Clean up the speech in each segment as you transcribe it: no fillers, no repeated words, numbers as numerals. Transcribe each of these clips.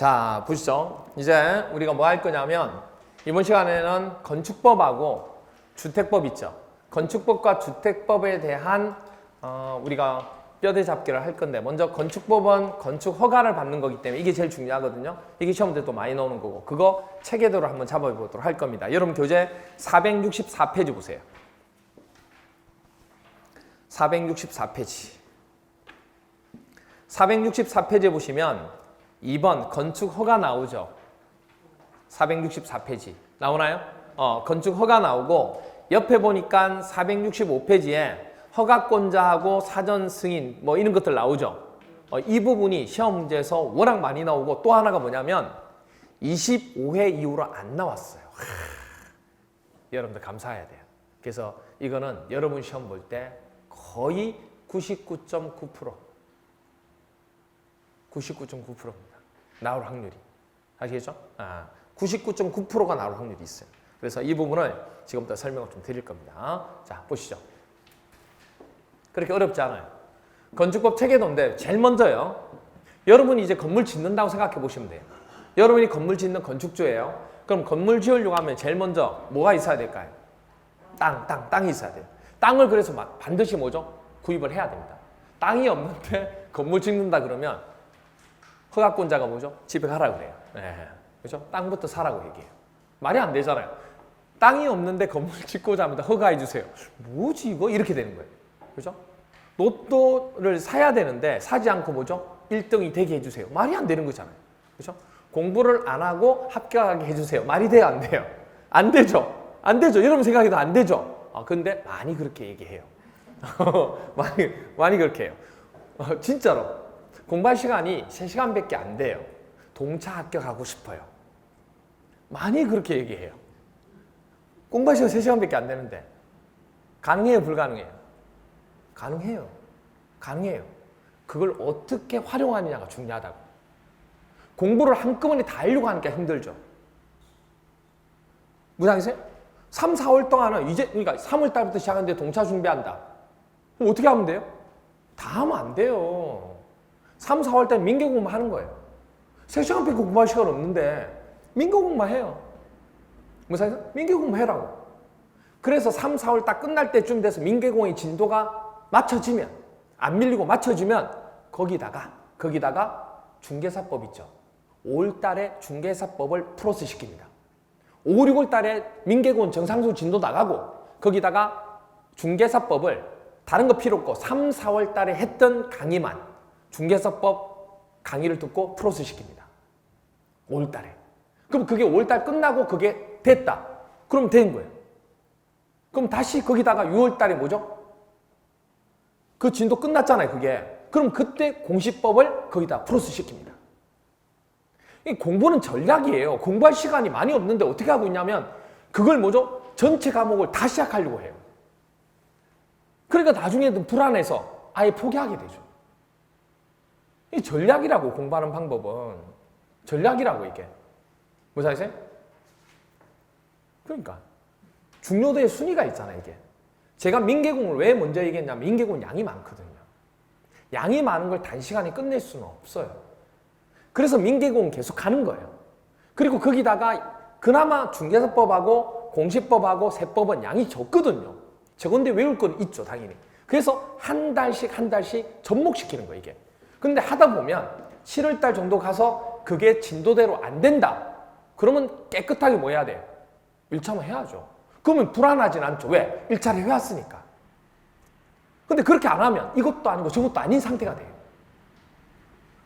자, 보시죠. 이제 우리가 뭐 할 거냐면 이번 시간에는 건축법하고 주택법 있죠. 건축법과 주택법에 대한 우리가 뼈대 잡기를 할 건데, 먼저 건축법은 건축 허가를 받는 거기 때문에 이게 제일 중요하거든요. 이게 시험 때 또 많이 나오는 거고, 그거 체계도를 한번 잡아보도록 할 겁니다. 여러분 교재 464페이지 보세요. 464페이지. 464페이지에 보시면 2번 건축 허가 나오죠. 464페이지 나오나요? 건축 허가 나오고, 옆에 보니까 465페이지에 허가권자하고 사전 승인 뭐 이런 것들 나오죠. 이 부분이 시험 문제에서 워낙 많이 나오고, 또 하나가 뭐냐면 25회 이후로 안 나왔어요. 여러분들 감사해야 돼요. 그래서 이거는 여러분 시험 볼 때 거의 99.9% 99.9%입니다. 나올 확률이. 아시겠죠? 99.9%가 나올 확률이 있어요. 그래서 이 부분을 지금부터 설명을 좀 드릴 겁니다. 자, 보시죠. 그렇게 어렵지 않아요. 건축법 체계도인데 제일 먼저요. 여러분이 이제 건물 짓는다고 생각해 보시면 돼요. 여러분이 건물 짓는 건축주예요. 그럼 건물 지으려고 하면 제일 먼저 뭐가 있어야 될까요? 땅이 있어야 돼요. 땅을 그래서 반드시 뭐죠? 구입을 해야 됩니다. 땅이 없는데 건물 짓는다 그러면 허가권자가 뭐죠? 집에 가라 그래요. 네. 그렇죠? 땅부터 사라고 얘기해요. 말이 안 되잖아요. 땅이 없는데 건물 짓고자 합니다. 허가해 주세요. 뭐지 이거? 이렇게 되는 거예요. 그렇죠? 로또를 사야 되는데 사지 않고 뭐죠? 1등이 되게 해주세요. 말이 안 되는 거잖아요. 그렇죠? 공부를 안 하고 합격하게 해주세요. 말이 돼요? 안 돼요? 안 되죠? 안 되죠? 여러분 생각해도 안 되죠? 근데 많이 그렇게 얘기해요. 많이 그렇게 해요. 진짜로. 공부할 시간이 3시간밖에 안 돼요. 동차 합격하고 싶어요. 많이 그렇게 얘기해요. 공부할 시간 3시간밖에 안 되는데 가능해요? 불가능해요? 가능해요. 가능해요. 그걸 어떻게 활용하느냐가 중요하다고. 공부를 한꺼번에 다 하려고 하니까 힘들죠. 무슨 말이세요? 3, 4월 동안은 그러니까 3월 달부터 시작하는데 동차 준비한다. 그럼 어떻게 하면 돼요? 다 하면 안 돼요. 3, 4월 달 민계 공부만 하는 거예요. 3시간밖에 공부할 시간 없는데 민계 공부만 해요. 무슨 말이세요? 민계 공부 해라고. 그래서 3, 4월 딱 끝날 때쯤 돼서 민계공의 진도가 맞춰지면, 안 밀리고 맞춰지면 거기다가 중개사법 있죠. 5월 달에 중개사법을 플러스 시킵니다. 5, 6월 달에 민계공 정상적으로 진도 나가고 거기다가 중개사법을 다른 거 필요 없고 3, 4월 달에 했던 강의만 중개사법 강의를 듣고 플러스 시킵니다. 5월 달에. 그럼 그게 5월 달 끝나고 그게 됐다. 그럼 된 거예요. 그럼 다시 거기다가 6월 달에 뭐죠? 그 진도 끝났잖아요, 그게. 그럼 그때 공시법을 거기다 플러스 시킵니다. 이 공부는 전략이에요. 공부할 시간이 많이 없는데 어떻게 하고 있냐면 그걸 뭐죠? 전체 과목을 다 시작하려고 해요. 그러니까 나중에는 불안해서 아예 포기하게 되죠. 이 전략이라고, 공부하는 방법은. 전략이라고, 이게. 무슨 말이세요? 그러니까. 중요도의 순위가 있잖아요, 이게. 제가 민계공을 왜 먼저 얘기했냐면 민계공은 양이 많거든요. 양이 많은 걸 단시간에 끝낼 수는 없어요. 그래서 민계공은 계속 가는 거예요. 그리고 거기다가 그나마 중개사법하고 공시법하고 세법은 양이 적거든요. 적은데 외울 건 있죠, 당연히. 그래서 한 달씩 접목시키는 거예요, 이게. 근데 하다 보면 7월 달 정도 가서 그게 진도대로 안 된다. 그러면 깨끗하게 뭐 해야 돼요? 1차만 해야죠. 그러면 불안하진 않죠. 왜? 1차를 해왔으니까. 근데 그렇게 안 하면 이것도 아니고 저것도 아닌 상태가 돼요.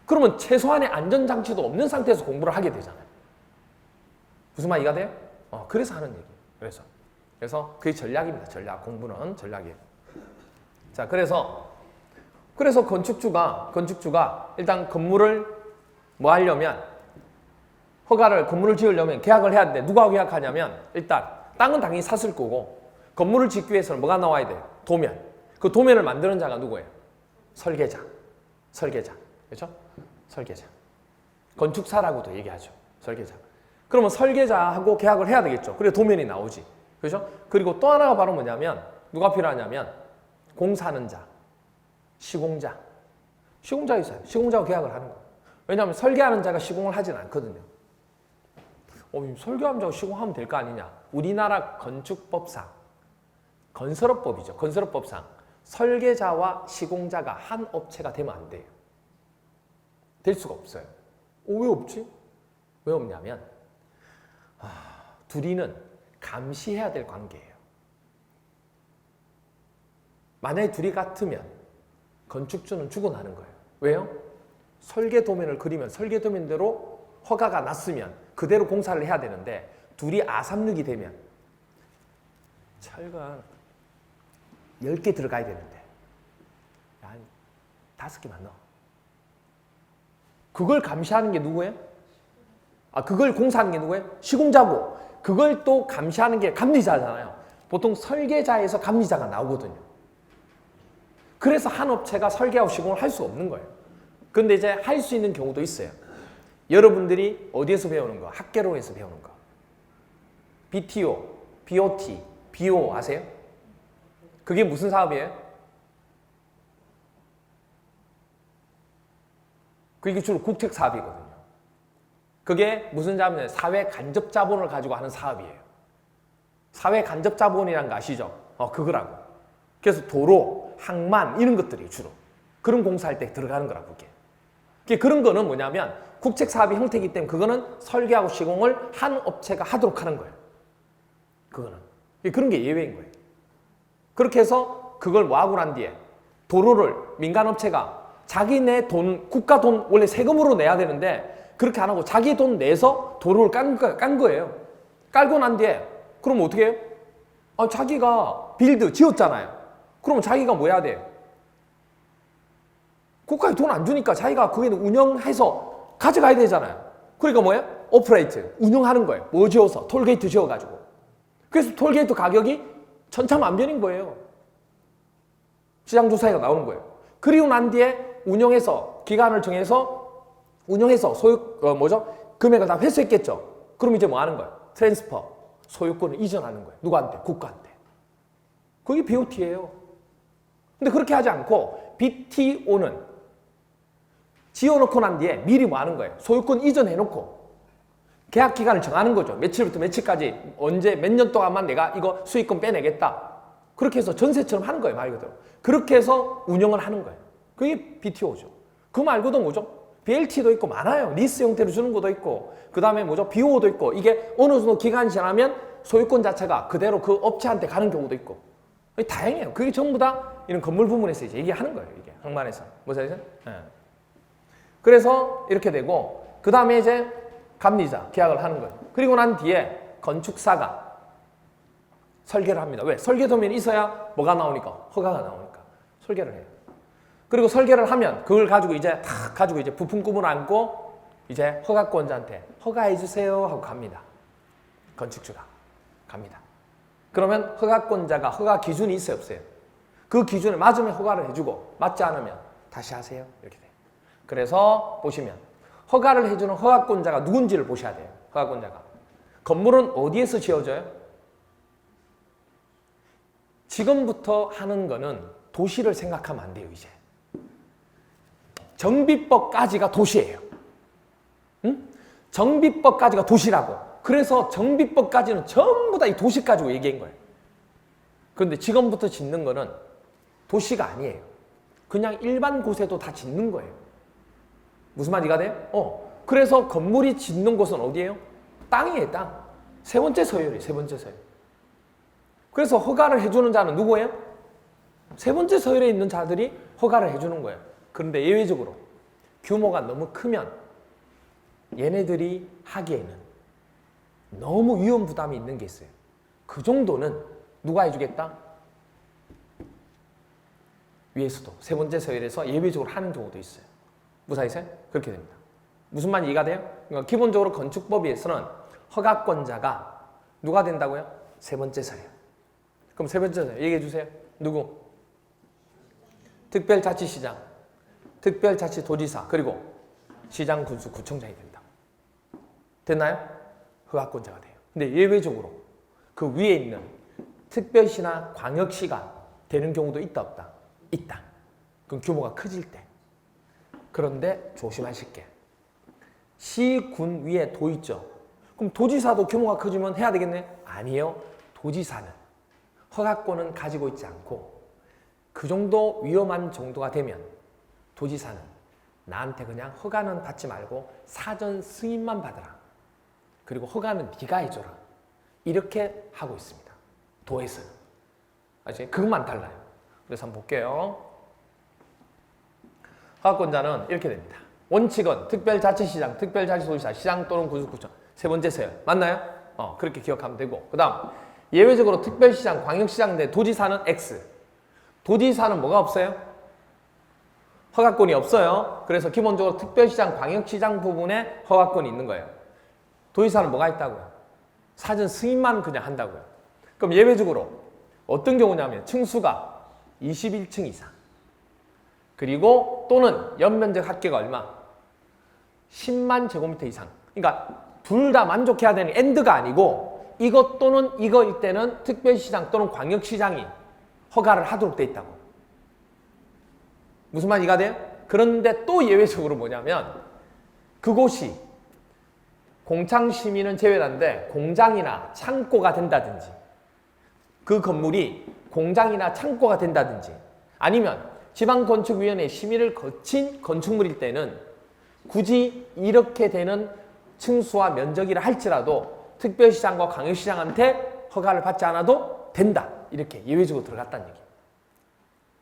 그러면 최소한의 안전장치도 없는 상태에서 공부를 하게 되잖아요. 무슨 말 이해가 돼요? 그래서 하는 얘기예요. 그래서 그게 전략입니다. 전략. 공부는 전략이에요. 자, 그래서 건축주가 일단 건물을 뭐 하려면 건물을 지으려면 계약을 해야 되는데 누가 계약하냐면 일단 땅은 당연히 샀을 거고 건물을 짓기 위해서는 뭐가 나와야 돼요? 도면. 그 도면을 만드는 자가 누구예요? 설계자. 그렇죠? 설계자. 건축사라고도 얘기하죠. 설계자. 그러면 설계자하고 계약을 해야 되겠죠. 그래 도면이 나오지. 그렇죠? 그리고 또 하나가 바로 뭐냐면 누가 필요하냐면 공사하는 자, 시공자. 시공자 있어요. 시공자하고 계약을 하는 거예요. 왜냐하면 설계하는 자가 시공을 하진 않거든요. 설계하는 자가 시공하면 될 거 아니냐. 우리나라 건축법상, 건설업법이죠. 건설업법상 설계자와 시공자가 한 업체가 되면 안 돼요. 될 수가 없어요. 왜 없지? 왜 없냐면 둘이는 감시해야 될 관계예요. 만약에 둘이 같으면 건축주는 죽어나는 거예요. 왜요? 설계 도면을 그리면 설계 도면대로 허가가 났으면 그대로 공사를 해야 되는데 둘이 아삼육이 되면 철근 10개 들어가야 되는데 한 5개만 넣어. 그걸 감시하는 게 누구예요? 그걸 공사하는 게 누구예요? 시공자고. 그걸 또 감시하는 게 감리자잖아요. 보통 설계자에서 감리자가 나오거든요. 그래서 한 업체가 설계하고 시공을 할 수 없는 거예요. 근데 이제 할 수 있는 경우도 있어요. 여러분들이 어디에서 배우는 거? 학개론에서 배우는 거. BTO, BOT, BO 아세요? 그게 무슨 사업이에요? 그게 주로 국책 사업이거든요. 그게 무슨 자본이에요? 사회 간접 자본을 가지고 하는 사업이에요. 사회 간접 자본이라는 거 아시죠? 그거라고. 그래서 도로, 항만 이런 것들이 주로 그런 공사할 때 들어가는 거라고 그게. 그런 거는 뭐냐면 국책 사업의 형태이기 때문에 그거는 설계하고 시공을 한 업체가 하도록 하는 거예요. 그거는. 그런 게 예외인 거예요. 그렇게 해서 그걸 뭐 하고 난 뒤에 도로를 민간업체가 자기네 돈, 국가 돈 원래 세금으로 내야 되는데 그렇게 안 하고 자기 돈 내서 도로를 깐 거예요. 깔고 난 뒤에 그럼 어떻게 해요? 자기가 빌드 지었잖아요. 그러면 자기가 뭐 해야 돼요? 국가에 돈 안 주니까 자기가 거기는 운영해서 가져가야 되잖아요. 그러니까 뭐예요? 오퍼레이트, 운영하는 거예요. 뭐 지어서? 톨게이트 지어가지고. 그래서 톨게이트 가격이 천차만별인 거예요. 시장조사회가 나오는 거예요. 그리고 난 뒤에 운영해서 기간을 정해서 운영해서 금액을 다 회수했겠죠. 그럼 이제 뭐 하는 거예요? 트랜스퍼, 소유권을 이전하는 거예요. 누구한테? 국가한테. 그게 BOT예요. 근데 그렇게 하지 않고 BTO는 지어놓고 난 뒤에 미리 뭐 하는 거예요? 소유권 이전해놓고 계약 기간을 정하는 거죠. 며칠부터 며칠까지 언제 몇 년 동안만 내가 이거 수익금 빼내겠다. 그렇게 해서 전세처럼 하는 거예요. 말 그대로. 그렇게 해서 운영을 하는 거예요. 그게 BTO죠. 그 말고도 뭐죠? BLT도 있고 많아요. 리스 형태로 주는 것도 있고 그 다음에 뭐죠? BO도 있고 이게 어느 정도 기간이 지나면 소유권 자체가 그대로 그 업체한테 가는 경우도 있고 다양해요. 그게 전부 다 이런 건물 부문에서 이제 얘기하는 거예요. 이게 항만에서. 무슨 그래서 이렇게 되고 그 다음에 이제 감리자 계약을 하는 거예요. 그리고 난 뒤에 건축사가 설계를 합니다. 왜? 설계 도면이 있어야 뭐가 나오니까? 허가가 나오니까 설계를 해요. 그리고 설계를 하면 그걸 가지고 이제 다 가지고 이제 부품급을 안고 이제 허가권자한테 허가해 주세요 하고 갑니다. 건축주가 갑니다. 그러면 허가권자가 허가 기준이 있어요, 없어요? 그 기준에 맞으면 허가를 해주고 맞지 않으면 다시 하세요. 이렇게 돼요. 그래서 보시면 허가를 해주는 허가권자가 누군지를 보셔야 돼요. 허가권자가. 건물은 어디에서 지어져요? 지금부터 하는 거는 도시를 생각하면 안 돼요, 이제. 정비법까지가 도시예요. 응? 정비법까지가 도시라고. 그래서 정비법까지는 전부 다 이 도시 가지고 얘기한 거예요. 그런데 지금부터 짓는 거는 도시가 아니에요. 그냥 일반 곳에도 다 짓는 거예요. 무슨 말이가 돼요? 그래서 건물이 짓는 곳은 어디예요? 땅이에요, 땅. 세 번째 서열이에요, 세 번째 서열. 그래서 허가를 해주는 자는 누구예요? 세 번째 서열에 있는 자들이 허가를 해주는 거예요. 그런데 예외적으로 규모가 너무 크면 얘네들이 하기에는 너무 위험 부담이 있는 게 있어요. 그 정도는 누가 해주겠다? 위에서도 세 번째 서열에서 예외적으로 하는 경우도 있어요. 무사히세? 그렇게 됩니다. 무슨 말인지 이해가 돼요? 그러니까 기본적으로 건축법에서는 허가권자가 누가 된다고요? 세 번째 서열. 그럼 세 번째 서열 얘기해 주세요. 누구? 특별자치시장, 특별자치도지사, 그리고 시장군수구청장이 된다. 됐나요? 허가권자가 돼요. 근데 예외적으로 그 위에 있는 특별시나 광역시가 되는 경우도 있다, 없다? 있다. 그럼 규모가 커질 때. 그런데 조심하실 게 시, 군 위에 도 있죠. 그럼 도지사도 규모가 커지면 해야 되겠네? 아니에요. 도지사는 허가권은 가지고 있지 않고 그 정도 위험한 정도가 되면 도지사는 나한테 그냥 허가는 받지 말고 사전 승인만 받아라. 그리고 허가는 네가 해줘라. 이렇게 하고 있습니다. 도에서는. 아시죠? 그것만 달라요. 그래서 한번 볼게요. 허가권자는 이렇게 됩니다. 원칙은 특별자치시장, 특별자치도지사, 시장 또는 군수구청. 세 번째 서열. 맞나요? 그렇게 기억하면 되고. 그 다음 예외적으로 특별시장, 광역시장 내 도지사는 X. 도지사는 뭐가 없어요? 허가권이 없어요. 그래서 기본적으로 특별시장, 광역시장 부분에 허가권이 있는 거예요. 도지사는 뭐가 있다고요? 사전 승인만 그냥 한다고요. 그럼 예외적으로 어떤 경우냐면 층수가 21층 이상 그리고 또는 연면적 합계가 얼마? 10만 제곱미터 이상. 그러니까 둘 다 만족해야 되는 엔드가 아니고 이것 또는 이거일 때는 특별시장 또는 광역시장이 허가를 하도록 돼 있다고. 무슨 말 이해가 돼요? 그런데 또 예외적으로 뭐냐면 그곳이 공창시민은 제외한데 공장이나 창고가 된다든지 그 건물이 공장이나 창고가 된다든지 아니면 지방건축위원회 심의를 거친 건축물일 때는 굳이 이렇게 되는 층수와 면적이라 할지라도 특별시장과 광역시장한테 허가를 받지 않아도 된다. 이렇게 예외적으로 들어갔다는 얘기.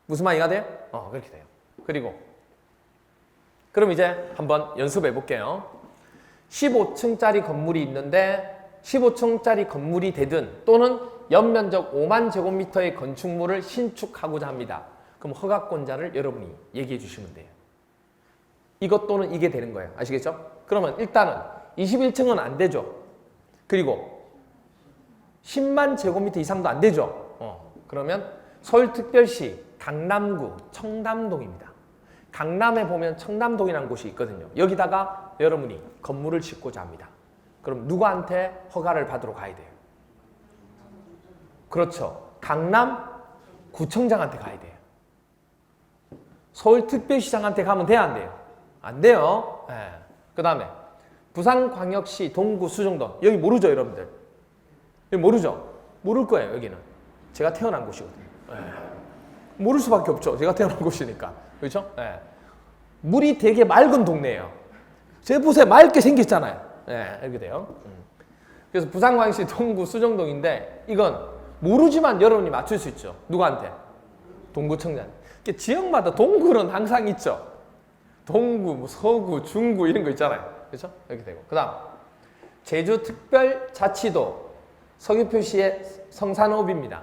무슨 말 이해가 돼요? 그렇게 돼요. 그리고 그럼 이제 한번 연습해 볼게요. 15층짜리 건물이 있는데 15층짜리 건물이 되든 또는 연면적 5만 제곱미터의 건축물을 신축하고자 합니다. 그럼 허가권자를 여러분이 얘기해 주시면 돼요. 이것 또는 이게 되는 거예요. 아시겠죠? 그러면 일단은 21층은 안 되죠. 그리고 10만 제곱미터 이상도 안 되죠. 그러면 서울특별시 강남구 청담동입니다. 강남에 보면 청담동이라는 곳이 있거든요. 여기다가 여러분이 건물을 짓고자 합니다. 그럼 누구한테 허가를 받으러 가야 돼요? 그렇죠. 강남구청장한테 가야 돼요. 서울특별시장한테 가면 돼요? 안 돼요? 안 돼요. 네. 그 다음에 부산광역시 동구 수정동. 여기 모르죠 여러분들? 여기 모르죠? 모를 거예요 여기는. 제가 태어난 곳이거든요. 네. 모를 수밖에 없죠. 제가 태어난 곳이니까. 그렇죠? 네. 물이 되게 맑은 동네예요. 제 보세요. 맑게 생겼잖아요. 네, 이렇게 돼요. 그래서 부산광역시 동구 수정동인데 이건 모르지만 여러분이 맞출 수 있죠. 누구한테? 동구청장. 지역마다 동구는 항상 있죠. 동구, 뭐 서구, 중구 이런 거 있잖아요. 그렇죠? 이렇게 되고. 그 다음 제주특별자치도 서귀포시의 성산호흡입니다.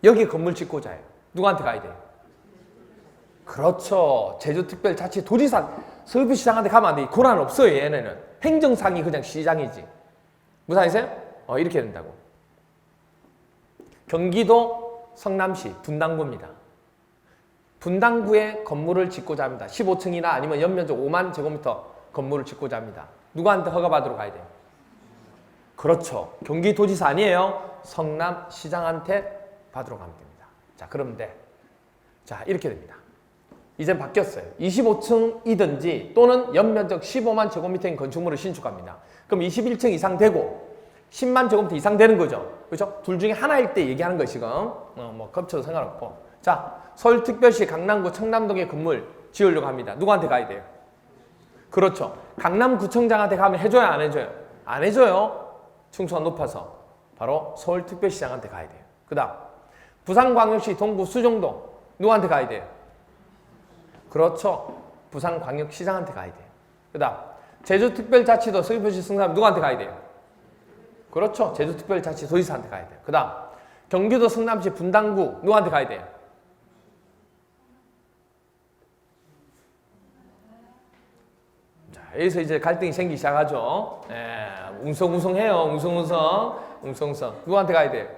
여기 건물 짓고자 해요. 누구한테 가야 돼요? 그렇죠. 제주특별자치도지사 서귀포시장한테 가면 안 돼. 권한 없어요. 얘네는. 행정상이 그냥 시장이지. 무슨 아세요? 이렇게 된다고. 경기도 성남시 분당구입니다. 분당구에 건물을 짓고자 합니다. 15층이나 아니면 연면적 5만 제곱미터 건물을 짓고자 합니다. 누구한테 허가받으러 가야 돼요? 그렇죠. 경기도지사 아니에요. 성남시장한테 받으러 가면 됩니다. 자, 그러면 돼. 자, 이렇게 됩니다. 이제 바뀌었어요. 25층이든지 또는 연면적 15만 제곱미터인 건축물을 신축합니다. 그럼 21층 이상 되고 10만 제곱미터 이상 되는 거죠. 그렇죠? 둘 중에 하나일 때 얘기하는 거 지금. 뭐 겹쳐도 상관없고. 자, 서울특별시 강남구 청담동에 건물 지으려고 합니다. 누구한테 가야 돼요? 그렇죠. 강남구청장한테 가면 해줘야 안 해줘요? 안 해줘요. 층수가 높아서. 바로 서울특별시장한테 가야 돼요. 그 다음 부산광역시 동구 수정동 누구한테 가야 돼요? 그렇죠. 부산광역시장한테 가야 돼요. 그 다음 제주특별자치도 서귀포시 승남 누구한테 가야 돼요? 그렇죠. 제주특별자치도지사한테 가야 돼요. 그 다음 경기도 성남시 분당구 누구한테 가야 돼요? 자, 여기서 이제 갈등이 생기기 시작하죠. 웅성웅성해요. 웅성웅성. 누구한테 가야 돼요?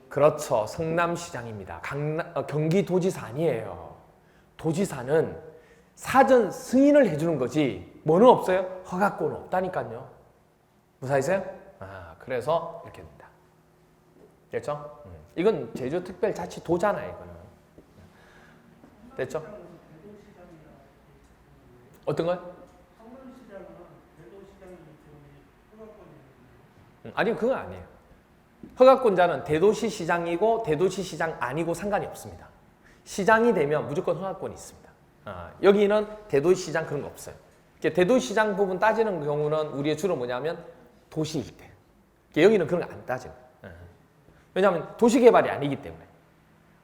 그렇죠. 성남시장입니다. 경기도지사 아니에요. 도지사는 사전 승인을 해주는 거지 뭐는 없어요? 허가권은 없다니까요. 무슨 아세요? 그래서 이렇게 됩니다. 됐죠? 이건 제주특별자치도잖아요. 이거는. 됐죠? 어떤 거요? 아니요, 그건 아니에요. 허가권자는 대도시 시장이고 대도시 시장 아니고 상관이 없습니다. 시장이 되면 무조건 허가권이 있습니다. 여기는 대도시 시장 그런 거 없어요. 대도시 시장 부분 따지는 경우는 우리의 주로 뭐냐면 도시일 때. 여기는 그런 거 안 따져요. 왜냐하면 도시 개발이 아니기 때문에.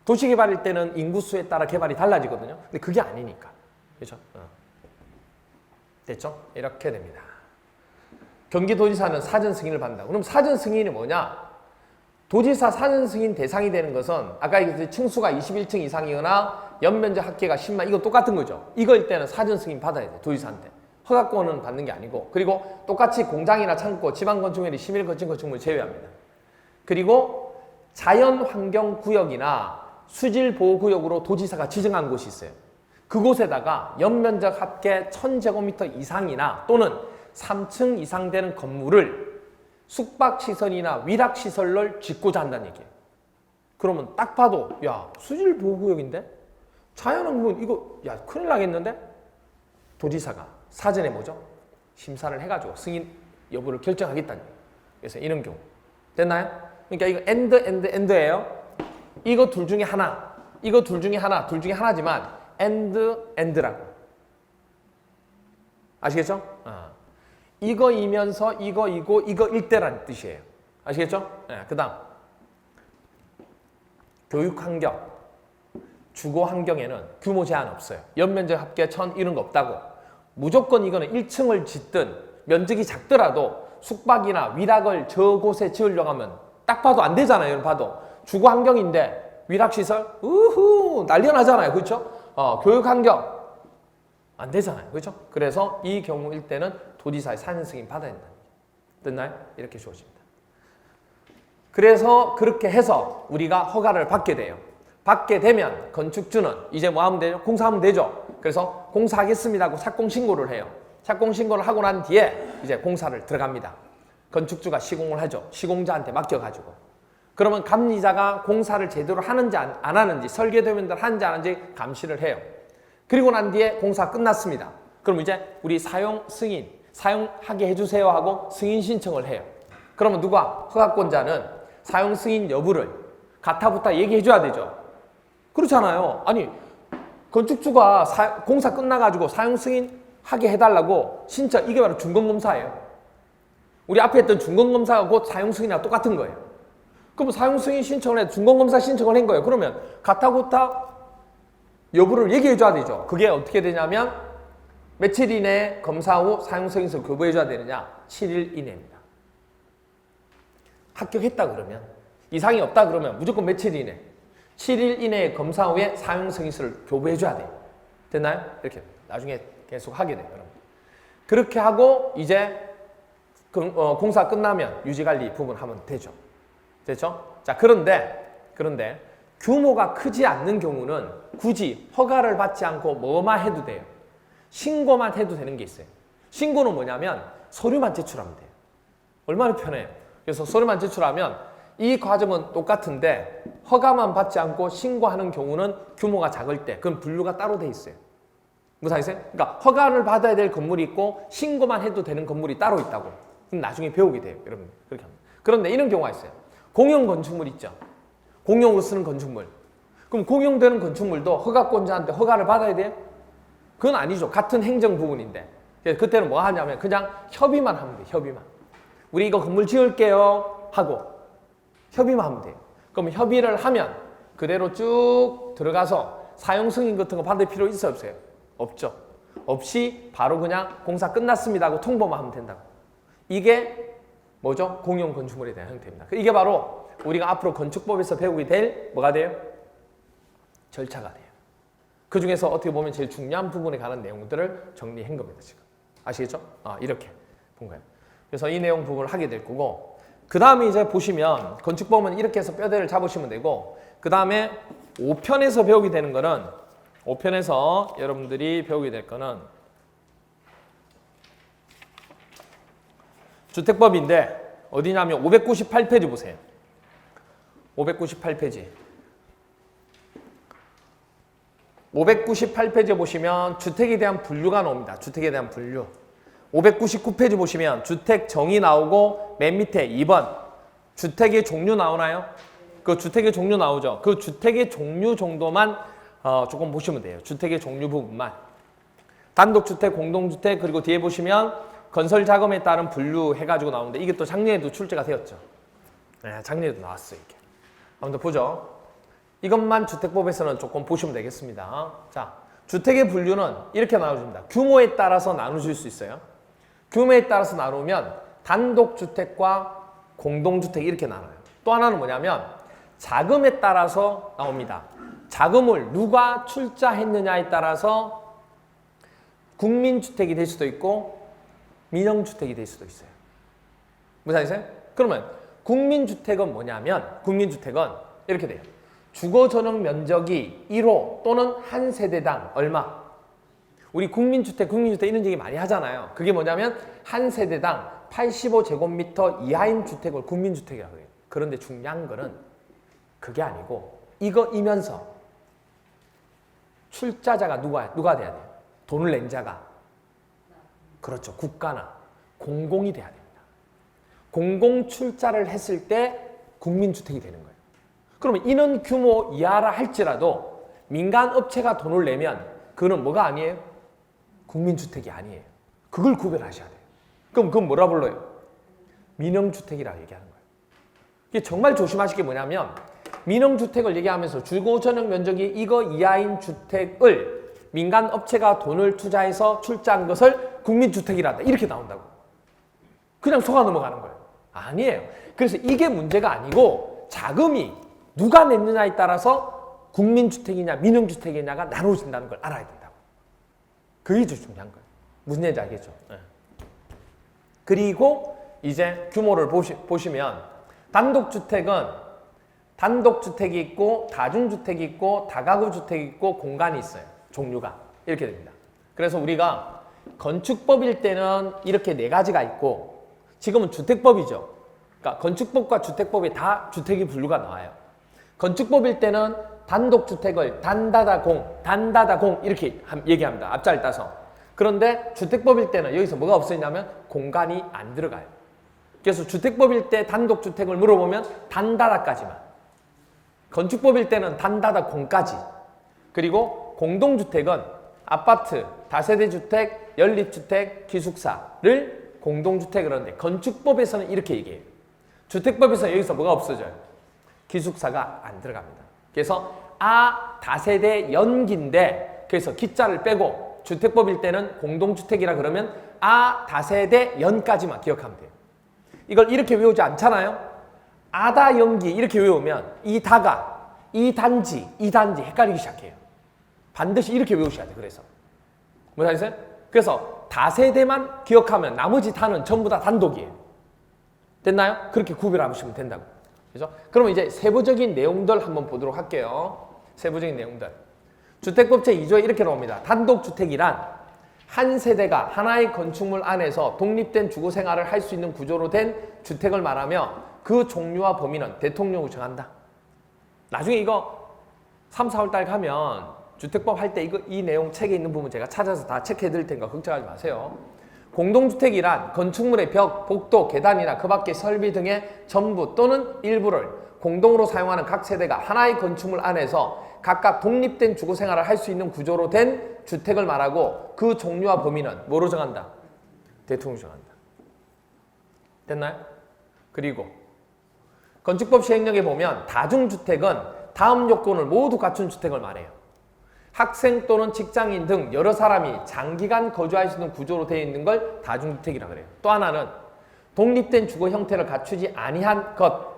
도시 개발일 때는 인구수에 따라 개발이 달라지거든요. 근데 그게 아니니까. 그렇죠? 됐죠? 이렇게 됩니다. 경기도지사는 사전 승인을 받는다. 그럼 사전 승인이 뭐냐? 도지사 사전 승인 대상이 되는 것은 아까 얘기했듯이 층수가 21층 이상이거나 연면적 합계가 10만, 이거 똑같은 거죠. 이거일 때는 사전 승인 받아야 돼, 도지사한테. 허가권은 받는 게 아니고. 그리고 똑같이 공장이나 창고, 지방건축물이 시민건축물 제외합니다. 그리고 자연환경구역이나 수질보호구역으로 도지사가 지정한 곳이 있어요. 그곳에다가 연면적 합계 1000제곱미터 이상이나 또는 3층 이상 되는 건물을 숙박시설이나 위락시설을 짓고자 한다는 얘기예요. 그러면 딱 봐도 야, 수질보호구역인데? 자연환경 이거 야, 큰일 나겠는데? 도지사가 사전에 뭐죠? 심사를 해가지고 승인 여부를 결정하겠다는 얘기예요. 그래서 이런 경우. 됐나요? 그러니까 이거 엔드예요. 이거 둘 중에 하나, 이거 둘 중에 하나지만 엔드라고. 아시겠죠? 이거이면서 이거이고 이거일 때라는 뜻이에요. 아시겠죠? 네, 그 다음 교육환경, 주거환경에는 규모 제한 없어요. 연면적 합계 1000 이런 거 없다고. 무조건 이거는 1층을 짓든 면적이 작더라도 숙박이나 위락을 저곳에 지으려고 하면 딱 봐도 안 되잖아요. 여러분 봐도. 주거환경인데 위락시설? 우후 난리가 나잖아요. 그렇죠? 교육환경 안 되잖아요. 그렇죠? 그래서 이 경우일 때는 도지사의 사전 승인 받아야 된다. 됐나요? 이렇게 주어집니다. 그래서 그렇게 해서 우리가 허가를 받게 돼요. 받게 되면 건축주는 이제 뭐 하면 되죠? 공사하면 되죠. 그래서 공사하겠습니다 하고 착공신고를 해요. 착공신고를 하고 난 뒤에 이제 공사를 들어갑니다. 건축주가 시공을 하죠. 시공자한테 맡겨가지고. 그러면 감리자가 공사를 제대로 하는지 안 하는지, 설계도면들 하는지 안 하는지 감시를 해요. 그리고 난 뒤에 공사 끝났습니다. 그럼 이제 우리 사용 승인, 사용하게 해주세요 하고 승인 신청을 해요. 그러면 누가? 허가권자는 사용 승인 여부를 가타부타 얘기해줘야 되죠. 그렇잖아요. 아니 건축주가 공사 끝나가지고 사용 승인 하게 해달라고 신청, 이게 바로 준공검사예요. 우리 앞에 했던 준공검사가 곧 사용 승인이랑 똑같은 거예요. 그럼 사용 승인 신청을 해, 준공검사 신청을 한 거예요. 그러면 가타부타 여부를 얘기해줘야 되죠. 그게 어떻게 되냐면 며칠 이내에 검사 후 사용 승인서를 교부해줘야 되느냐? 7일 이내입니다. 합격했다 그러면, 이상이 없다 그러면 무조건 며칠 이내, 7일 이내에 검사 후에 사용 승인서를 교부해줘야 돼요. 됐나요? 이렇게 나중에 계속 하게 돼요. 여러분. 그렇게 하고 이제 공사 끝나면 유지관리 부분 하면 되죠. 됐죠? 자, 그런데 규모가 크지 않는 경우는 굳이 허가를 받지 않고 뭐만 해도 돼요. 신고만 해도 되는 게 있어요. 신고는 뭐냐면 서류만 제출하면 돼요. 얼마나 편해요. 그래서 서류만 제출하면 이 과정은 똑같은데 허가만 받지 않고 신고하는 경우는 규모가 작을 때 그건 분류가 따로 돼 있어요. 무슨 말이세요? 그러니까 허가를 받아야 될 건물이 있고 신고만 해도 되는 건물이 따로 있다고. 그럼 나중에 배우게 돼요. 여러분 그렇게 합니다. 그런데 이런 경우가 있어요. 공용 건축물 있죠. 공용으로 쓰는 건축물. 그럼 공용되는 건축물도 허가권자한테 허가를 받아야 돼요? 그건 아니죠. 같은 행정 부분인데. 그때는 뭐 하냐면 그냥 협의만 하면 돼요. 협의만. 우리 이거 건물 지을게요 하고 협의만 하면 돼요. 그럼 협의를 하면 그대로 쭉 들어가서 사용 승인 같은 거 받을 필요 있어요? 없어요? 없죠. 없이 바로 그냥 공사 끝났습니다 하고 통보만 하면 된다고. 이게 뭐죠? 공용 건축물에 대한 형태입니다. 이게 바로 우리가 앞으로 건축법에서 배우게 될 뭐가 돼요? 절차가 돼요. 그 중에서 어떻게 보면 제일 중요한 부분에 관한 내용들을 정리한 겁니다. 지금 아시겠죠? 이렇게 본 거예요. 그래서 이 내용 부분을 하게 될 거고, 그 다음에 이제 보시면 건축법은 이렇게 해서 뼈대를 잡으시면 되고, 그 다음에 5편에서 배우게 되는 거는 5편에서 여러분들이 배우게 될 거는 주택법인데 어디냐면 598페이지 보세요. 598페이지. 598페이지에 보시면 주택에 대한 분류가 나옵니다. 주택에 대한 분류. 599페이지 보시면 주택 정의 나오고 맨 밑에 2번 주택의 종류 나오나요? 그 주택의 종류 나오죠. 그 주택의 종류 정도만 조금 보시면 돼요. 주택의 종류 부분만. 단독주택, 공동주택, 그리고 뒤에 보시면 건설 자금에 따른 분류해가지고 나오는데 이게 또 작년에도 출제가 되었죠. 네, 작년에도 나왔어요, 이게. 한번 더 보죠. 이것만 주택법에서는 조금 보시면 되겠습니다. 자, 주택의 분류는 이렇게 나눠집니다. 규모에 따라서 나눠질 수 있어요. 규모에 따라서 나누면 단독주택과 공동주택 이렇게 나눠요. 또 하나는 뭐냐면 자금에 따라서 나옵니다. 자금을 누가 출자했느냐에 따라서 국민주택이 될 수도 있고 민영주택이 될 수도 있어요. 무슨 말이세요? 그러면 국민주택은 뭐냐면 국민주택은 이렇게 돼요. 주거전용 면적이 1호 또는 한 세대당 얼마? 우리 국민주택 이런 얘기 많이 하잖아요. 그게 뭐냐면 한 세대당 85제곱미터 이하인 주택을 국민주택이라고 해요. 그런데 중요한 거는 그게 아니고 이거이면서 출자자가 누가 돼야 돼요? 돈을 낸 자가. 그렇죠. 국가나 공공이 돼야 됩니다. 공공 출자를 했을 때 국민주택이 되는 거예요. 그러면 인원 규모 이하라 할지라도 민간 업체가 돈을 내면 그거는 뭐가 아니에요? 국민주택이 아니에요. 그걸 구별하셔야 돼요. 그럼 그건 뭐라 불러요? 민영주택이라고 얘기하는 거예요. 이게 정말 조심하실 게 뭐냐면 민영주택을 얘기하면서 주거전용 면적이 이거 이하인 주택을 민간 업체가 돈을 투자해서 출자한 것을 국민주택이란다. 이렇게 나온다고. 그냥 속아 넘어가는 거예요. 아니에요. 그래서 이게 문제가 아니고 자금이 누가 냈느냐에 따라서 국민주택이냐 민영주택이냐가 나눠진다는 걸 알아야 된다고. 그게 중요한 거예요. 무슨 얘기인지 알겠죠? 네. 그리고 이제 규모를 보시면 단독주택이 있고 다중주택이 있고 다가구주택이 있고 공간이 있어요. 종류가 이렇게 됩니다. 그래서 우리가 건축법일 때는 이렇게 네 가지가 있고 지금은 주택법이죠. 그러니까 건축법과 주택법에 다 주택이 분류가 나와요. 건축법일 때는 단독주택을 단다다공 이렇게 얘기합니다. 앞자를 따서. 그런데 주택법일 때는 여기서 뭐가 없어지냐면 공간이 안 들어가요. 그래서 주택법일 때 단독주택을 물어보면 단다다까지만. 건축법일 때는 단다다공까지. 그리고 공동주택은 아파트, 다세대주택, 연립주택, 기숙사를 공동주택을 하는데 건축법에서는 이렇게 얘기해요. 주택법에서는 여기서 뭐가 없어져요? 기숙사가 안 들어갑니다. 그래서 다세대 연기인데 그래서 기자를 빼고 주택법일 때는 공동주택이라 그러면 다세대 연까지만 기억하면 돼요. 이걸 이렇게 외우지 않잖아요. 아다 연기 이렇게 외우면 이 다가, 이 단지 헷갈리기 시작해요. 반드시 이렇게 외우셔야 돼요. 그래서 무슨 말이세요? 그래서 다세대만 기억하면 나머지 다는 전부 다 단독이에요. 됐나요? 그렇게 구별하시면 된다고. 그죠? 그럼 이제 세부적인 내용들 한번 보도록 할게요. 세부적인 내용들. 주택법 제2조에 이렇게 나옵니다. 단독주택이란 한 세대가 하나의 건축물 안에서 독립된 주거 생활을 할 수 있는 구조로 된 주택을 말하며 그 종류와 범위는 대통령이 정한다. 나중에 이거 3, 4월 달 가면 주택법 할 때 이 내용 책에 있는 부분 제가 찾아서 다 체크해 드릴 테니까 걱정하지 마세요. 공동주택이란 건축물의 벽, 복도, 계단이나 그 밖의 설비 등의 전부 또는 일부를 공동으로 사용하는 각 세대가 하나의 건축물 안에서 각각 독립된 주거 생활을 할 수 있는 구조로 된 주택을 말하고 그 종류와 범위는 뭐로 정한다? 대통령이 정한다. 됐나요? 그리고 건축법 시행령에 보면 다중주택은 다음 요건을 모두 갖춘 주택을 말해요. 학생 또는 직장인 등 여러 사람이 장기간 거주할 수 있는 구조로 되어 있는 걸 다중주택이라 그래요. 또 하나는 독립된 주거 형태를 갖추지 아니한 것.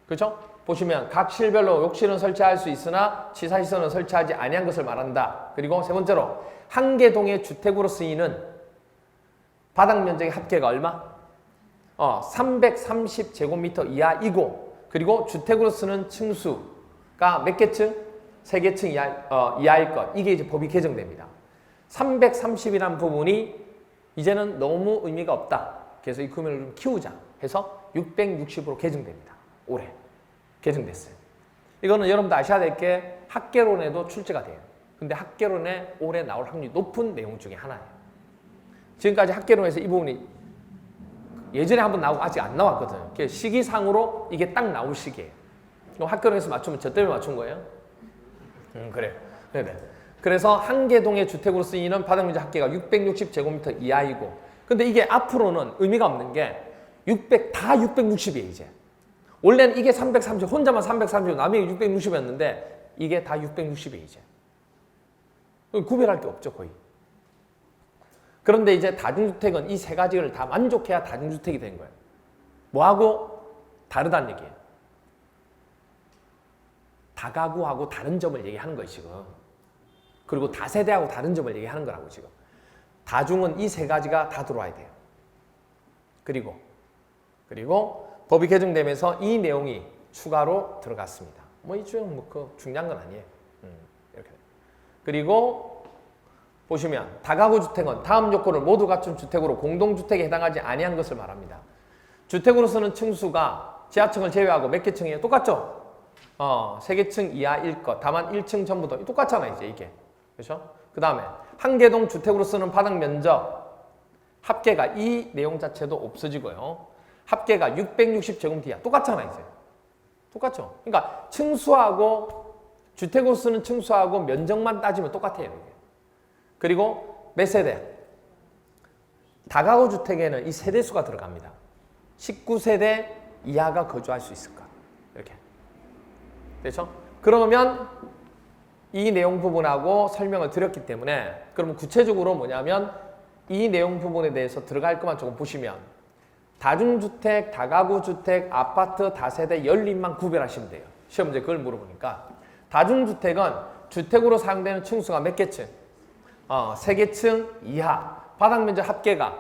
그렇죠? 보시면 각 실별로 욕실은 설치할 수 있으나 취사시설은 설치하지 아니한 것을 말한다. 그리고 세 번째로 한 개 동의 주택으로 쓰이는 바닥 면적의 합계가 얼마? 330제곱미터 이하이고 그리고 주택으로 쓰는 층수가 몇 개층? 3개층 이하일 것. 이게 이제 법이 개정됩니다. 330이라는 부분이 이제는 너무 의미가 없다. 그래서 이 금액을 좀 키우자 해서 660으로 개정됩니다. 올해 개정됐어요. 이거는 여러분도 아셔야 될 게 학개론에도 출제가 돼요. 근데 학개론에 올해 나올 확률이 높은 내용 중에 하나예요. 지금까지 학계론에서 이 부분이 예전에 한번 나오고 아직 안 나왔거든요. 시기상으로 이게 딱 나올 시기예요. 그럼 학교에서 맞추면 저 때문에 맞춘 거예요? 그래요. 네네. 그래서 한 개 동의 주택으로 쓰이는 바닥면적 합계가 660제곱미터 이하이고, 근데 이게 앞으로는 의미가 없는 게 다 660이에요, 이제. 원래는 이게 330, 혼자만 330, 남이 660이었는데 이게 다 660이에요, 이제. 구별할 게 없죠, 거의. 그런데 이제 다중주택은 이 세 가지를 다 만족해야 다중주택이 된 거예요. 뭐하고 다르다는 얘기예요. 다가구하고 다른 점을 얘기하는 거예요, 지금. 그리고 다세대하고 다른 점을 얘기하는 거라고, 지금. 다중은 이 세 가지가 다 들어와야 돼요. 그리고 법이 개정되면서 이 내용이 추가로 들어갔습니다. 뭐 이쪽은 중요한 건 아니에요. 이렇게. 그리고 보시면 다가구 주택은 다음 요건을 모두 갖춘 주택으로 공동주택에 해당하지 아니한 것을 말합니다. 주택으로서는 층수가 지하층을 제외하고 몇 개 층이에요? 똑같죠? 3개층 이하일 것. 다만 1층 전부터 똑같잖아요, 이제 이게. 그렇죠? 그 다음에 한 개 동 주택으로 쓰는 바닥 면적 합계가 이 내용 자체도 없어지고요. 합계가 660제곱미터 이하. 똑같잖아요, 이제. 똑같죠? 그러니까 층수하고 주택으로 쓰는 층수하고 면적만 따지면 똑같아요, 이게. 그리고 몇 세대? 다가구 주택에는 이 세대수가 들어갑니다. 19세대 이하가 거주할 수 있을까? 이렇게. 그렇죠? 그러면 이 내용 부분하고 설명을 드렸기 때문에, 그러면 구체적으로 뭐냐면 이 내용 부분에 대해서 들어갈 것만 조금 보시면 다중주택, 다가구주택, 아파트, 다세대, 연립만 구별하시면 돼요. 시험 문제 그걸 물어보니까 다중주택은 주택으로 사용되는 층수가 몇 개층? 3개층 이하, 바닥면적 합계가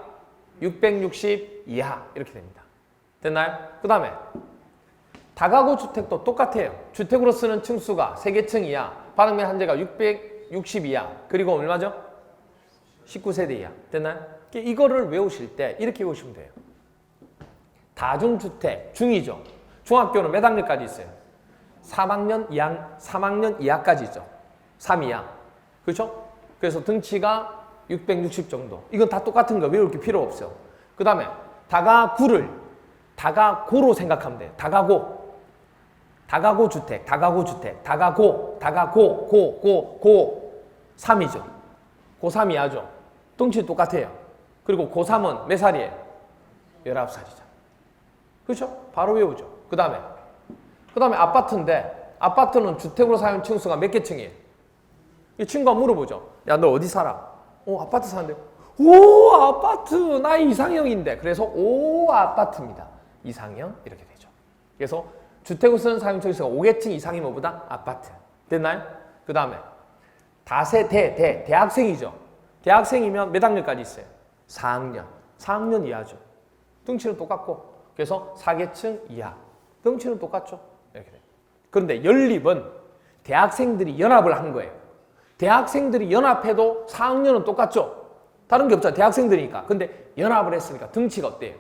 660 이하 이렇게 됩니다. 됐나요? 그 다음에 다가구 주택도 똑같아요. 주택으로 쓰는 층수가 3개층 이하, 바닥면 한제가 660 이하, 그리고 얼마죠? 19세대 이하. 됐나요? 이거를 외우실 때 이렇게 외우시면 돼요. 다중주택, 중이죠. 중학교는 몇 학년까지 있어요? 3학년 이하까지죠. 3 이하. 그렇죠? 그래서 등치가 660 정도. 이건 다 똑같은 거 외울 게 필요 없어요. 그 다음에 다가구를 다가고로 생각하면 돼요. 다가고 주택, 다가고 3이죠. 고3 이하죠. 등치 똑같아요. 그리고 고3은 몇 살이에요? 19살이죠. 그렇죠? 바로 외우죠. 그 다음에 아파트인데, 아파트는 주택으로 사용 층수가 몇 개 층이에요? 이 친구가 물어보죠. 야, 너 어디 살아? 아파트 사는데. 오, 아파트. 나 이상형인데. 그래서 오, 아파트입니다. 이상형 이렇게 되죠. 그래서 주택으로 쓰는 사용 층수가 5개층 이상이 뭐보다? 아파트. 됐나요? 그 다음에 대학생이죠. 대학생이면 몇 학년까지 있어요? 4학년. 4학년 이하죠. 등치는 똑같고. 그래서 4개층 이하. 등치는 똑같죠. 이렇게 돼요. 그런데 연립은 대학생들이 연합을 한 거예요. 대학생들이 연합해도 4학년은 똑같죠. 다른 게 없잖아요. 대학생들이니까. 근데 연합을 했으니까 등치가 어때요?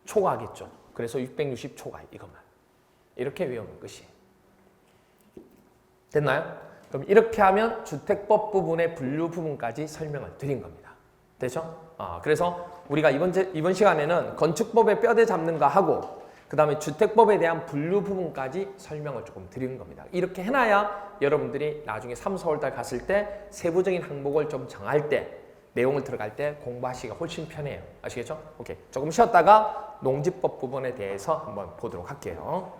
초과하겠죠. 그래서 660 초과 이것만. 이렇게 외우는 것이에요. 됐나요? 그럼 이렇게 하면 주택법 부분의 분류 부분까지 설명을 드린 겁니다. 되죠? 그래서 우리가 이번 시간에는 건축법의 뼈대 잡는 거 하고, 그 다음에 주택법에 대한 분류 부분까지 설명을 조금 드리는 겁니다. 이렇게 해놔야 여러분들이 나중에 3, 4월달 갔을 때 세부적인 항목을 좀 정할 때, 내용을 들어갈 때 공부하시기가 훨씬 편해요. 아시겠죠? 오케이. 조금 쉬었다가 농지법 부분에 대해서 한번 보도록 할게요.